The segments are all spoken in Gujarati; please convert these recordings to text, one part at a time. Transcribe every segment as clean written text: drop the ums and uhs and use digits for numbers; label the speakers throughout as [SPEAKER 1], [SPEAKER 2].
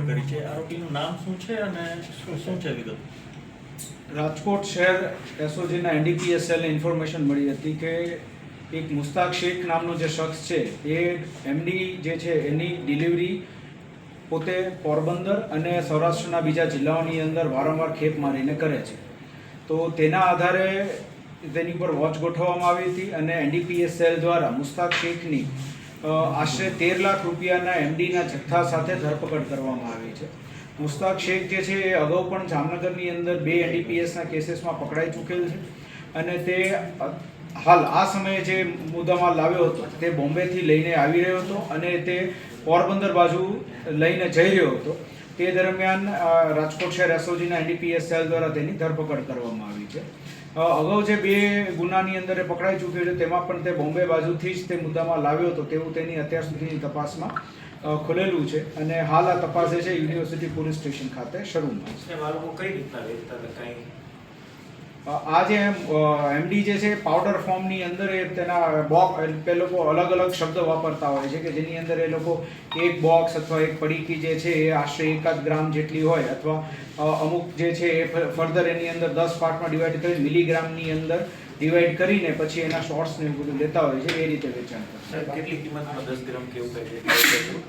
[SPEAKER 1] કરી છે. આરોપીનું નામ શું છે અને શું છે વિગત?
[SPEAKER 2] રાજકોટ શહેર એસઓજીના એનડીપીએસ સેલને ઇન્ફોર્મેશન મળી હતી કે એક મુસ્તાક શેખ નામનો જે શખ્સ છે એ એમડી જે છે એની ડિલિવરી પોતે પોરબંદર અને સૌરાષ્ટ્રના બીજા જિલ્લાઓની અંદર વારંવાર ખેપ મારીને કરે છે. તો તેના આધારે તેની પર વોચ ગોઠવવામાં આવી હતી અને એનડીપીએસ સેલ દ્વારા મુસ્તાક શેખની આશરે 13 લાખ રૂપિયાના એમડીના જથ્થા સાથે ધરપકડ કરવામાં આવી છે. મુસ્તાક શેખ જે છે એ અગાઉ પણ જામનગરની અંદર 2 એનડીપીએસના કેસીસમાં પકડાઈ ચૂકેલ છે અને તે હાલ આ સમયે જે મુદ્દામાલ લાવ્યો હતો તે બોમ્બેથી લઈને આવી રહ્યો હતો અને તે પોરબંદર બાજુ લઈને જઈ રહ્યો હતો. તે દરમિયાન રાજકોટ શહેર એસઓજીના એનડીપીએસ સેલ દ્વારા તેની ધરપકડ કરવામાં આવી છે. અગાઉ જે 2 ગુનાની અંદર એ પકડાઈ ચૂક્યો છે તેમાં પણ તે બોમ્બે બાજુથી જ તે મુદ્દામાં લાવ્યો હતો તેવું તેની અત્યાર સુધીની તપાસમાં ખુલેલું છે અને હાલ આ તપાસ જે છે યુનિવર્સિટી પોલીસ સ્ટેશન ખાતે શરૂમાં છે.
[SPEAKER 1] કઈ રીતના વેચતા કઈ
[SPEAKER 2] આ જે એમડી જે છે પાવડર ફોર્મની અંદર એ તેના બોક્સ એ લોકો અલગ અલગ શબ્દ વાપરતા હોય છે કે જેની અંદર એ લોકો એક બોક્સ અથવા એક પડીકી જે છે એ આશરે 1 ગ્રામ જેટલી હોય અથવા અમુક જે છે એ ફર્ધર એની અંદર 10 પાર્ટમાં ડિવાઈડ કરી મિલીગ્રામની અંદર ડિવાઈડ કરીને પછી એના શોર્ટ્સ ને બધું લેતા હોય છે. એ રીતે વેચાણ કરતા.
[SPEAKER 1] કેટલી કિંમતમાં 10 ગ્રામ કેવું કઈ?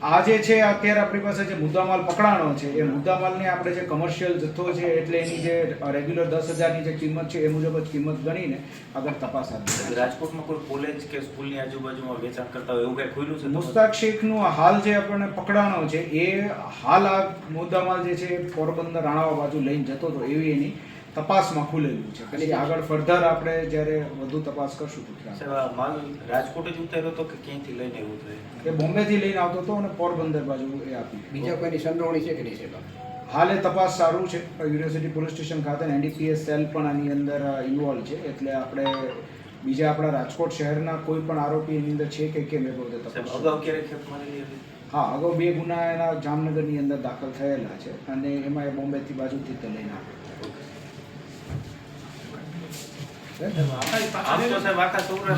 [SPEAKER 2] આ જે છે અત્યારે આપણી પાસે જે મુદ્દામાલ પકડાણો છે એ મુદ્દામાલને આપણે જે કમર્શિયલ જથ્થો છે એટલે એની જે રેગ્યુલર 10,000ની જે કિંમત છે એ મુજબ જ કિંમત ગણીને આગળ તપાસ હાથ
[SPEAKER 1] રાજકોટમાં કોઈ કોલેજ કે સ્કૂલની આજુબાજુમાં વેચાણ કરતા હોય એવું કઈ ખુલ્લું છે?
[SPEAKER 2] મુસ્તાક શેખનું હાલ જે આપણને પકડાણો છે એ હાલ આ મુદ્દામાલ જે છે પોરબંદર રાણાવા બાજુ લઈને જતો હતો એવી એની તપાસમાં ખુલેલું છે. પછી આગળ ફર્ધર આપણે જ્યારે વધુ તપાસ કરશું તો
[SPEAKER 1] માલ રાજકોટ જ ઉતાર્યો હતો કે ક્યાંયથી લઈને એવું થયું?
[SPEAKER 2] એ બોમ્બેથી લઈને આવતો હતો અને પોરબંદર બાજુ એ આપી.
[SPEAKER 3] બીજા કોઈની સંડોવણી છે કે નહીં છે?
[SPEAKER 2] હાલ એ તપાસ સારું છે. યુનિવર્સિટી પોલીસ સ્ટેશન ખાતે એનડીપીએસ સેલ પણ આની અંદર ઇન્વોલ્વ છે એટલે આપણે બીજા આપણા રાજકોટ શહેરના કોઈ પણ આરોપી એની અંદર છે કે કેમ એ બધે તપાસ.
[SPEAKER 1] અગાઉ ક્યારે ખેપ મારેલી હતી?
[SPEAKER 2] હા, અગાઉ 2 ગુના એના જામનગરની અંદર દાખલ થયેલા છે અને એમાં એ બોમ્બેથી બાજુથી તે લઈને આવ્યો.
[SPEAKER 1] આમ તો સાહેબ આખા સૌરાષ્ટ્ર